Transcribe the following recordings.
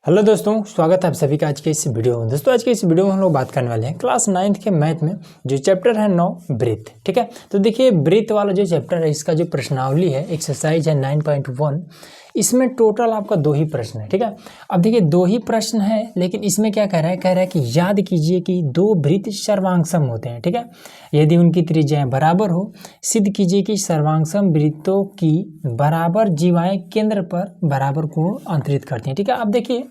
Hello दोस्तों, स्वागत है आप सभी का आज के इस वीडियो में। दोस्तों आज के इस वीडियो में हम लोग बात करने वाले हैं क्लास 9th के मैथ में जो चैप्टर है 9 ब्रीथ। ठीक है, तो देखिए ब्रीथ वाला जो चैप्टर है इसका जो प्रश्नावली है एक्सरसाइज है 9.1, इसमें टोटल आपका 2 ही प्रश्न है। ठीक है, अब देखिए 2 ही प्रश्न है, लेकिन इसमें क्या कह रहा है कि याद कीजिए कि 2 वृत्त सर्वांगसम होते हैं। ठीक है, यदि उनकी त्रिज्याएं बराबर हो, सिद्ध कीजिए कि सर्वांगसम वृत्तों की बराबर जीवाएं केंद्र पर बराबर कोण अंतरित करती हैं। ठीक है, अब देखिए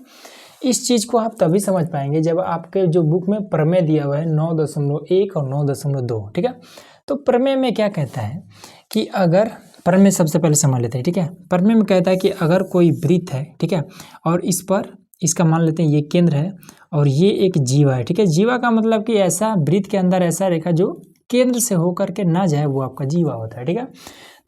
इस चीज़ को आप तभी समझ पाएंगे जब आपके जो बुक में प्रमेय दिया हुआ है 9.1 और 9.2। ठीक है, तो प्रमेय में क्या कहता है कि अगर प्रमेय सबसे पहले समझ लेते हैं। ठीक है, प्रमेय में कहता है कि अगर कोई वृत्त है, ठीक है, और इस पर इसका मान लेते हैं ये केंद्र है और ये एक जीवा है। ठीक है, जीवा का मतलब कि ऐसा वृत्त के अंदर ऐसा रेखा जो केंद्र से होकर के ना जाए वो आपका जीवा होता है। ठीक है,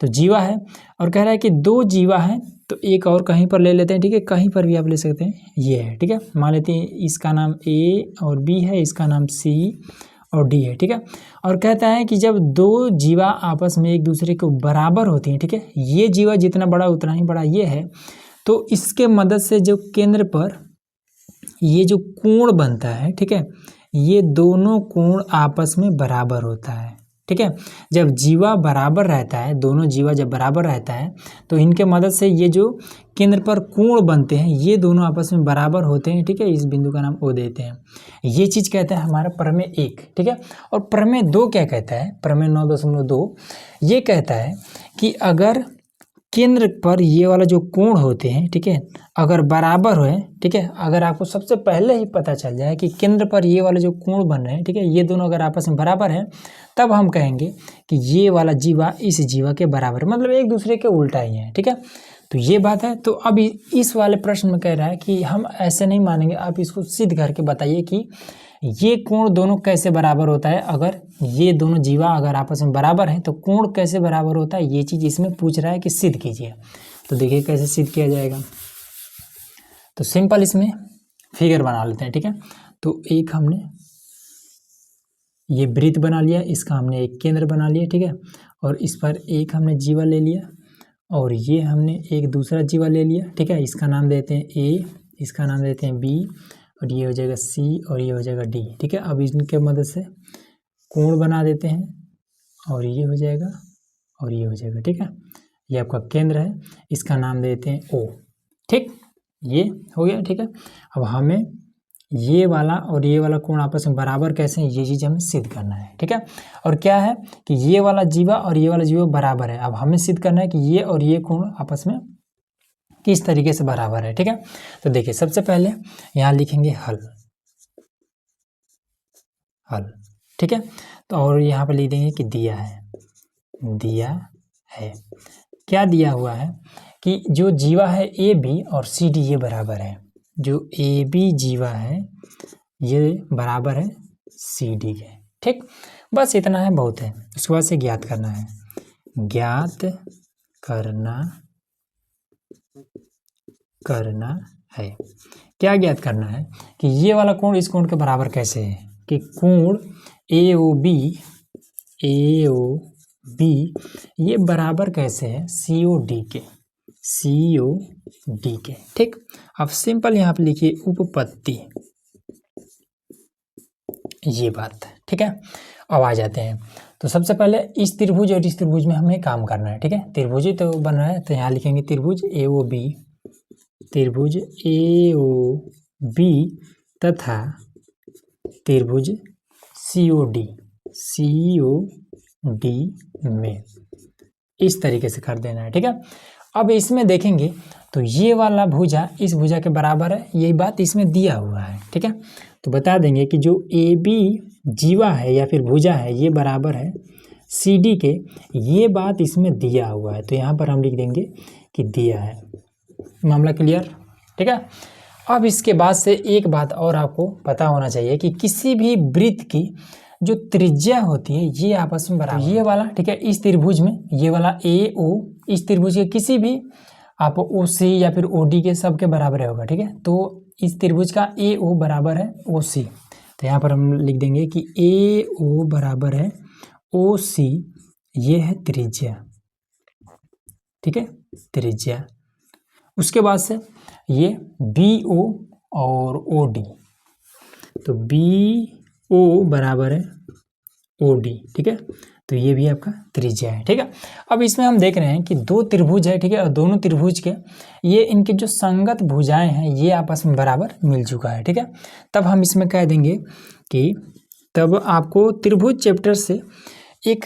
तो जीवा है और कह रहा है कि 2 जीवा है, तो एक और कहीं पर ले लेते हैं। ठीक है, कहीं पर भी आप ले सकते हैं, ये है। ठीक है, मान लेते हैं इसका नाम ए और बी है, इसका नाम सी और डी है। ठीक है, और कहता है कि जब 2 जीवा आपस में एक दूसरे को बराबर होती हैं, ठीक है, ये जीवा जितना बड़ा उतना ही बड़ा ये है, तो इसके मदद से जो केंद्र पर ये जो कोण बनता है, ठीक है, ये दोनों कोण आपस में बराबर होता है। ठीक है, जब जीवा बराबर रहता है, दोनों जीवा जब बराबर रहता है तो इनके मदद से ये जो केंद्र पर कोण बनते हैं ये दोनों आपस में बराबर होते हैं। ठीक है, इस बिंदु का नाम O देते हैं। ये चीज़ कहता है हमारा प्रमेय 1। ठीक है, और प्रमेय 2 क्या कहता है? प्रमेय 9.2 ये कहता है कि अगर केंद्र पर ये वाला जो कोण होते हैं, ठीक है, अगर बराबर है, ठीक है, अगर आपको सबसे पहले ही पता चल जाए कि केंद्र पर ये वाले जो कोण बन रहे हैं, ठीक है, ये दोनों अगर आपस में बराबर हैं, तब हम कहेंगे कि ये वाला जीवा इस जीवा के बराबर, मतलब एक दूसरे के उल्टा ही है। ठीक है, तो ये बात है। तो अब इस वाले प्रश्न में कह रहा है कि हम ऐसे नहीं मानेंगे, आप इसको सिद्ध करके बताइए कि ये कोण दोनों कैसे बराबर होता है। अगर ये दोनों जीवा अगर आपस में बराबर हैं तो कोण कैसे बराबर होता है, ये चीज़ इसमें पूछ रहा है कि सिद्ध कीजिए। तो देखिए कैसे सिद्ध किया जाएगा। तो सिंपल इसमें फिगर बना लेते हैं। ठीक है, तो एक हमने ये वृत्त बना लिया, इसका हमने एक केंद्र बना लिया। ठीक है, और इस पर एक हमने जीवा ले लिया और ये हमने एक दूसरा जीवा ले लिया। ठीक है, इसका नाम देते हैं ए, इसका नाम देते हैं बी, और ये हो जाएगा सी और ये हो जाएगा डी। ठीक है, अब इनके मदद से कोण बना देते हैं और ये हो जाएगा और ये हो जाएगा। ठीक है, ये आपका केंद्र है, इसका नाम देते हैं ओ। ठीक, ये हो गया। ठीक है, अब हमें ये वाला और ये वाला कोण आपस में बराबर कैसे हैं ये चीज़ हमें सिद्ध करना है। ठीक है, और क्या है कि ये वाला जीवा और ये वाला जीवा बराबर है। अब हमें सिद्ध करना है कि ये और ये कोण आपस में किस तरीके से बराबर है। ठीक है, तो देखिए सबसे पहले यहाँ लिखेंगे हल। ठीक है, तो और यहाँ पे लिख देंगे कि दिया है। क्या दिया हुआ है कि जो जीवा है ए बी और सी डी ये बराबर है। जो ए बी जीवा है ये बराबर है सी डी के। ठीक, बस इतना है, बहुत है। उसके बाद से ज्ञात करना है। क्या ज्ञात करना है कि ये वाला कोण इस कोण के बराबर कैसे है, कि कोण ए ओ बी ये बराबर कैसे है सी ओ डी के। ठीक, अब सिंपल यहाँ पे लिखिए उपपत्ति, ये बात। ठीक है, अब आ जाते हैं। तो सबसे पहले इस त्रिभुज और इस त्रिभुज में हमें काम करना है। ठीक है, त्रिभुज ही तो बन रहा है, तो यहाँ लिखेंगे त्रिभुज ए ओ बी तथा त्रिभुज सी ओ डी में इस तरीके से कर देना है। ठीक है, अब इसमें देखेंगे तो ये वाला भुजा इस भुजा के बराबर है, यही बात इसमें दिया हुआ है। ठीक है, तो बता देंगे कि जो ए बी जीवा है या फिर भुजा है ये बराबर है सी डी के, ये बात इसमें दिया हुआ है। तो यहाँ पर हम लिख देंगे कि दिया है। मामला क्लियर? ठीक है, अब इसके बाद से एक बात और आपको पता होना चाहिए कि किसी भी वृत्त की जो त्रिज्या होती है ये आपस में बराबर, ये वाला, ठीक है, इस त्रिभुज में ये वाला ए ओ इस त्रिभुज के किसी भी आप ओ सी या फिर ओ डी के सब के बराबर होगा। ठीक है, तो इस त्रिभुज का ए ओ बराबर है ओ सी, तो यहाँ पर हम लिख देंगे कि ए ओ बराबर है ओ सी, ये है त्रिज्या। ठीक है, त्रिज्या। उसके बाद से ये बी ओ और ओ डी, तो बी ओ बराबर है ओ डी, ठीक है। तो ये भी आपका त्रिज्या है, ठीक है। अब इसमें हम देख रहे हैं कि दो त्रिभुज है, ठीक है, और दोनों त्रिभुज के ये इनके जो संगत भुजाएं हैं ये आपस में बराबर मिल चुका है, ठीक है। तब हम इसमें कह देंगे कि तब आपको त्रिभुज चैप्टर से एक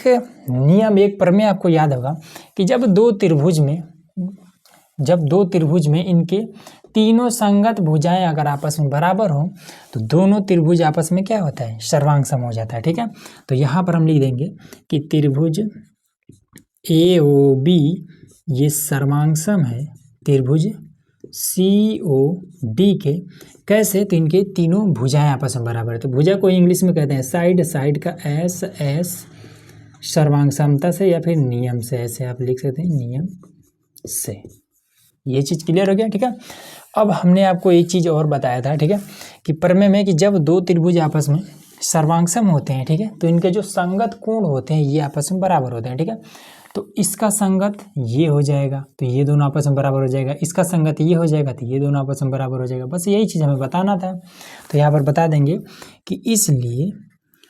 नियम, एक प्रमेय आपको याद होगा कि जब दो त्रिभुज में इनके तीनों संगत भुजाएं अगर आपस में बराबर हो तो दोनों त्रिभुज आपस में क्या होता है, सर्वांग सम हो जाता है, ठीक है। तो यहाँ पर हम लिख देंगे कि त्रिभुज ए ओ बी ये सर्वांग सम है त्रिभुज सी ओ डी के। कैसे, तो इनके तीनों भुजाएं आपस में बराबर है। तो भुजा को इंग्लिश में कहते हैं साइड, साइड का एस एस सर्वांग समता से या फिर नियम से, ऐसे आप लिख सकते हैं नियम से। ये चीज़ क्लियर हो गया, ठीक है। अब हमने आपको एक चीज़ और बताया था, ठीक है, कि प्रमेय में कि जब दो त्रिभुज आपस में सर्वांग सम होते हैं, ठीक है, तो इनके जो संगत कोण होते हैं ये आपस में बराबर होते हैं, ठीक है। तो इसका संगत ये हो जाएगा तो ये दोनों आपस में बराबर हो जाएगा, इसका संगत ये हो जाएगा तो ये दोनों आपस में बराबर हो जाएगा। बस यही चीज़ हमें बताना था। तो यहाँ पर बता देंगे कि इसलिए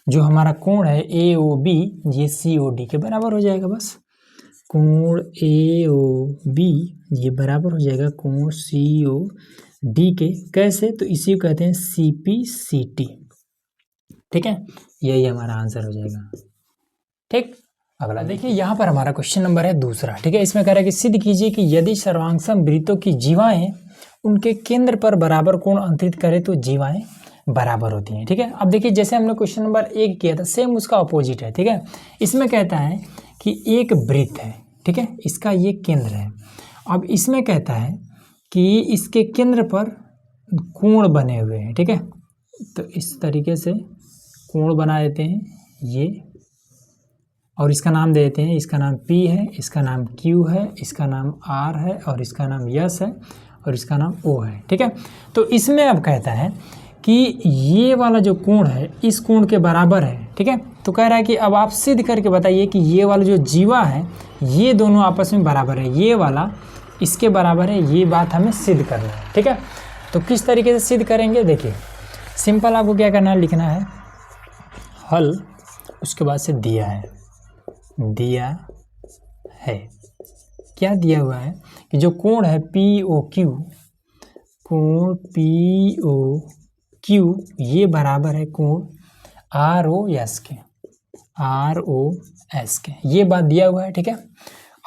जो हमारा कोण है ए ओ बी ये सी ओ डी के बराबर हो जाएगा। बस कोण ए ओ बी ये बराबर हो जाएगा कोण सी ओ डी के। कैसे, तो इसी को कहते हैं सी पी सी टी, ठीक है। यही हमारा आंसर हो जाएगा, ठीक। अगला देखिए, यहाँ पर हमारा क्वेश्चन नंबर है दूसरा, ठीक है। इसमें कह रहा है कि सिद्ध कीजिए कि यदि सर्वांगसम वृत्तों की जीवाएं उनके केंद्र पर बराबर कोण अंतरित करें तो जीवाएं बराबर होती हैं, ठीक है। अब देखिए, जैसे हमने क्वेश्चन नंबर 1 किया था सेम उसका अपोजिट है, ठीक है। इसमें कहता है कि एक वृत्त है, ठीक है, इसका ये केंद्र है। अब इसमें कहता है कि इसके केंद्र पर कोण बने हुए हैं, ठीक है। तो इस तरीके से कोण बना देते हैं ये, और इसका नाम दे देते हैं, इसका नाम P है, इसका नाम Q है, इसका नाम R है, और इसका नाम S है, और इसका नाम O है, ठीक है। तो इसमें अब कहता है कि ये वाला जो कोण है इस कोण के बराबर है, ठीक है। तो कह रहा है कि अब आप सिद्ध करके बताइए कि ये वाला जो जीवा है ये दोनों आपस में बराबर है, ये वाला इसके बराबर है, ये बात हमें सिद्ध करना है, ठीक है। तो किस तरीके से सिद्ध करेंगे, देखिए सिंपल आपको क्या करना है, लिखना है हल, उसके बाद से दिया है, दिया है क्या दिया हुआ है कि जो कोण है पी ओ क्यू, कोण पी ओ क्यू ये बराबर है कोण आर ओ एस के, आर ओ एस के, ये बात दिया हुआ है, ठीक है।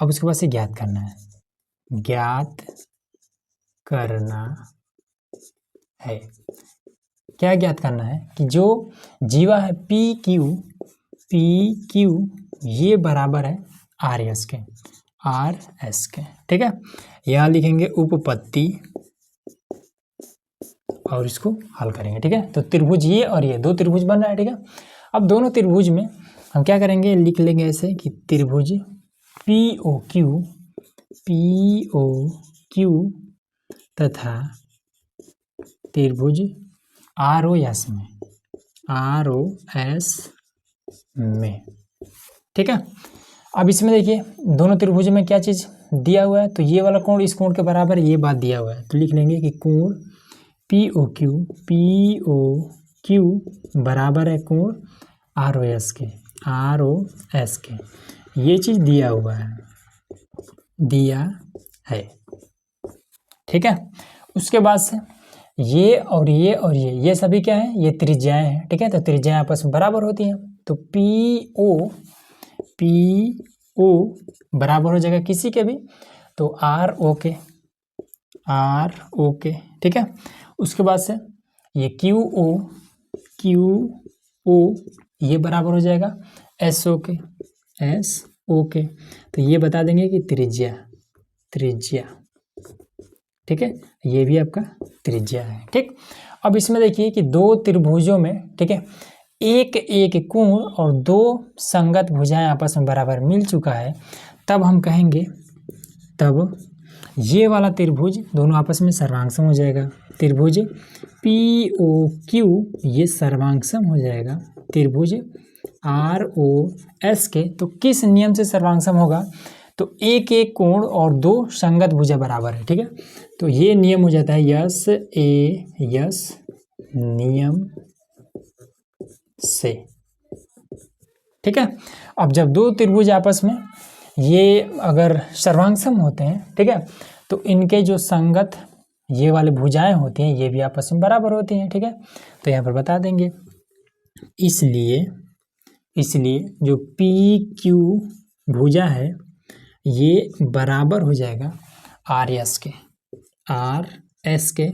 अब उसके बाद से ज्ञात करना है, ज्ञात करना है, क्या ज्ञात करना है कि जो जीवा है पी क्यू ये बराबर है आर एस के, आर एस के, ठीक है। यहाँ लिखेंगे उपपत्ति और इसको हल करेंगे, ठीक है। तो त्रिभुज ये और ये दो त्रिभुज बन रहा है, ठीक है। अब दोनों त्रिभुज में हम क्या करेंगे, लिख लेंगे ऐसे कि त्रिभुज पी ओ क्यू तथा त्रिभुज आर ओ एस में, ठीक है। अब इसमें देखिए दोनों त्रिभुज में क्या चीज़ दिया हुआ है, तो ये वाला कोण इस कोण के बराबर ये बात दिया हुआ है। तो लिख लेंगे कि कोण पी ओ क्यू बराबर है कोण आर ओ एस के, ये चीज़ दिया हुआ है, ठीक है। उसके बाद से ये और ये सभी क्या है, ये त्रिज्याएं हैं, ठीक है। तो त्रिज्याएं आपस में बराबर होती हैं, तो पी ओ बराबर हो जाएगा किसी के भी, तो आर ओ के, ठीक है। उसके बाद से ये क्यू ओ ये बराबर हो जाएगा एस ओ के, तो ये बता देंगे कि त्रिज्या, ठीक है, ये भी आपका त्रिज्या है, ठीक। अब इसमें देखिए कि दो त्रिभुजों में, ठीक है, एक कोण और दो संगत भुजाएं आपस में बराबर मिल चुका है, तब हम कहेंगे, तब ये वाला त्रिभुज दोनों आपस में सर्वांगसम हो जाएगा। त्रिभुज पी ओ क्यू ये सर्वांगसम हो जाएगा त्रिभुज आर ओ एस के। तो किस नियम से सर्वांगसम होगा, तो एक कोण और दो संगत भुजा बराबर है, ठीक है। तो ये नियम हो जाता है यस ए यस नियम से, ठीक है। अब जब दो त्रिभुज आपस में ये अगर सर्वांग होते हैं, ठीक है, तो इनके जो संगत ये वाले भुजाएं होती हैं ये भी आपस में बराबर होती हैं, ठीक है। तो यहाँ पर बता देंगे, इसलिए जो पी क्यू भुजा है ये बराबर हो जाएगा आर एस के।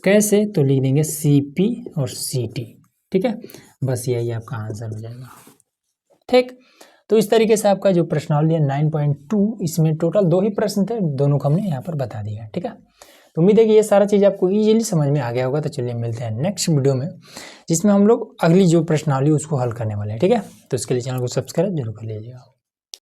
कैसे? तो लिख देंगे सी पी और सी टी, ठीक है। बस यही आपका आंसर हो जाएगा, ठीक। तो इस तरीके से आपका जो प्रश्नावली है 9.2, इसमें टोटल 2 ही प्रश्न थे, दोनों को हमने यहाँ पर बता दिया, ठीक है। तो उम्मीद है कि ये सारा चीज़ आपको इजीली समझ में आ गया होगा। तो चलिए मिलते हैं नेक्स्ट वीडियो में, जिसमें हम लोग अगली जो प्रश्नावली उसको हल करने वाले हैं, ठीक है। तो इसके लिए चैनल को सब्सक्राइब जरूर कर लीजिएगा।